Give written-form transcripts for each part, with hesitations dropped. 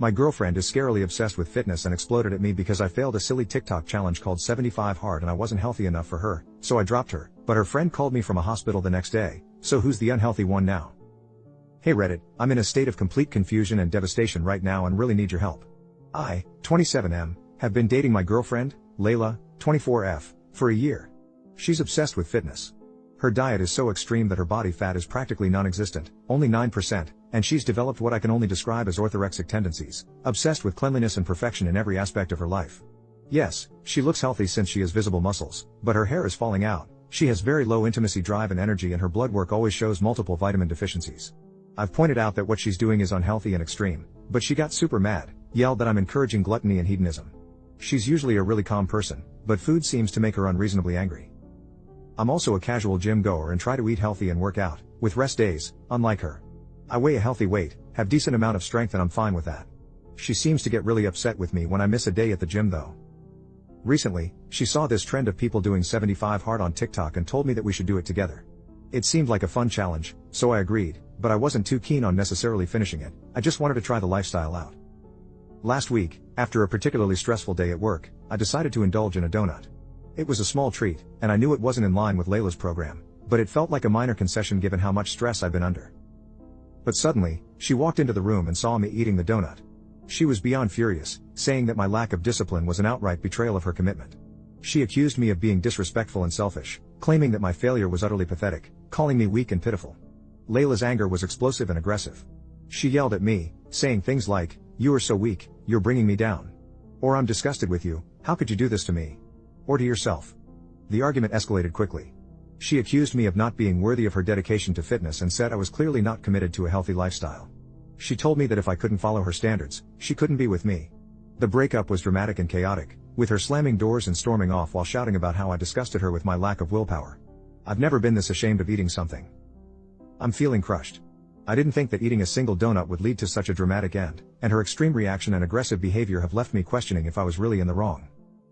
My girlfriend is scarily obsessed with fitness and exploded at me because I failed a silly TikTok challenge called 75 hard and I wasn't healthy enough for her, so I dropped her, but her friend called me from a hospital the next day, so who's the unhealthy one now? Hey Reddit, I'm in a state of complete confusion and devastation right now and really need your help. I, 27M, have been dating my girlfriend, Layla, 24F, for a year. She's obsessed with fitness. Her diet is so extreme that her body fat is practically non-existent, only 9%, and she's developed what I can only describe as orthorexic tendencies, obsessed with cleanliness and perfection in every aspect of her life. Yes, she looks healthy since she has visible muscles, but her hair is falling out, she has very low intimacy drive and energy and her blood work always shows multiple vitamin deficiencies. I've pointed out that what she's doing is unhealthy and extreme, but she got super mad, yelled that I'm encouraging gluttony and hedonism. She's usually a really calm person, but food seems to make her unreasonably angry. I'm also a casual gym goer and try to eat healthy and work out, with rest days, unlike her. I weigh a healthy weight, have decent amount of strength and I'm fine with that. She seems to get really upset with me when I miss a day at the gym though. Recently, she saw this trend of people doing 75 hard on TikTok and told me that we should do it together. It seemed like a fun challenge, so I agreed, but I wasn't too keen on necessarily finishing it, I just wanted to try the lifestyle out. Last week, after a particularly stressful day at work, I decided to indulge in a donut. It was a small treat, and I knew it wasn't in line with Layla's program, but it felt like a minor concession given how much stress I've been under. But suddenly, she walked into the room and saw me eating the donut. She was beyond furious, saying that my lack of discipline was an outright betrayal of her commitment. She accused me of being disrespectful and selfish, claiming that my failure was utterly pathetic, calling me weak and pitiful. Layla's anger was explosive and aggressive. She yelled at me, saying things like, "You are so weak, you're bringing me down." Or "I'm disgusted with you, how could you do this to me?" Or "to yourself." The argument escalated quickly. She accused me of not being worthy of her dedication to fitness and said I was clearly not committed to a healthy lifestyle. She told me that if I couldn't follow her standards, she couldn't be with me. The breakup was dramatic and chaotic, with her slamming doors and storming off while shouting about how I disgusted her with my lack of willpower. I've never been this ashamed of eating something. I'm feeling crushed. I didn't think that eating a single donut would lead to such a dramatic end, and her extreme reaction and aggressive behavior have left me questioning if I was really in the wrong.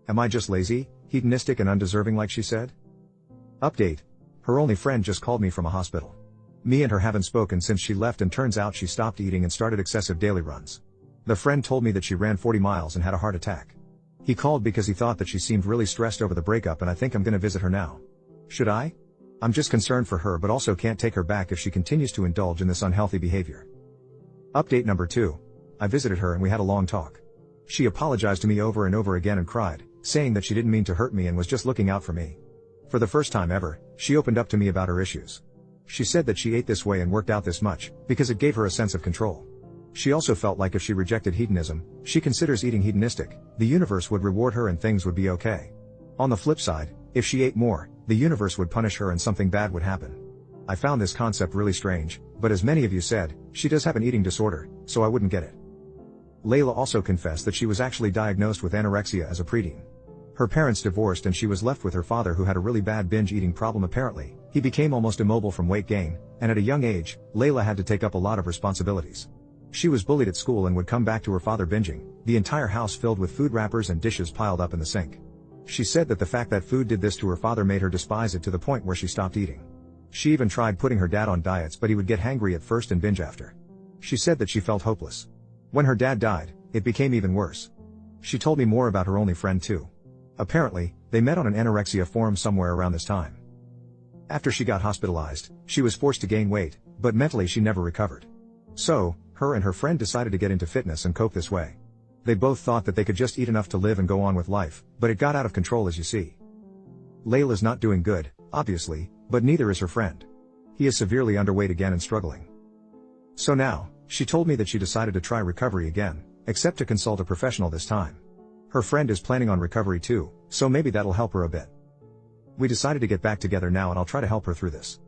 Am I just lazy, hedonistic and undeserving like she said? Update. Her only friend just called me from a hospital. Me and her haven't spoken since she left and turns out she stopped eating and started excessive daily runs. The friend told me that she ran 40 miles and had a heart attack. He called because he thought that she seemed really stressed over the breakup and I think I'm gonna visit her now. Should I? I'm just concerned for her but also can't take her back if she continues to indulge in this unhealthy behavior. Update number 2. I visited her and we had a long talk. She apologized to me over and over again and cried, saying that she didn't mean to hurt me and was just looking out for me. For the first time ever, she opened up to me about her issues. She said that she ate this way and worked out this much, because it gave her a sense of control. She also felt like if she rejected hedonism, she considers eating hedonistic, the universe would reward her and things would be okay. On the flip side, if she ate more, the universe would punish her and something bad would happen. I found this concept really strange, but as many of you said, she does have an eating disorder, so I wouldn't get it. Layla also confessed that she was actually diagnosed with anorexia as a preteen. Her parents divorced and she was left with her father who had a really bad binge eating problem apparently. He became almost immobile from weight gain, and at a young age, Layla had to take up a lot of responsibilities. She was bullied at school and would come back to her father binging, the entire house filled with food wrappers and dishes piled up in the sink. She said that the fact that food did this to her father made her despise it to the point where she stopped eating. She even tried putting her dad on diets but he would get hangry at first and binge after. She said that she felt hopeless. When her dad died, it became even worse. She told me more about her only friend too. Apparently, they met on an anorexia forum somewhere around this time. After she got hospitalized, she was forced to gain weight, but mentally she never recovered. So, her and her friend decided to get into fitness and cope this way. They both thought that they could just eat enough to live and go on with life, but it got out of control as you see. Layla's not doing good, obviously, but neither is her friend. He is severely underweight again and struggling. So now, she told me that she decided to try recovery again, except to consult a professional this time. Her friend is planning on recovery too, so maybe that'll help her a bit. We decided to get back together now and I'll try to help her through this.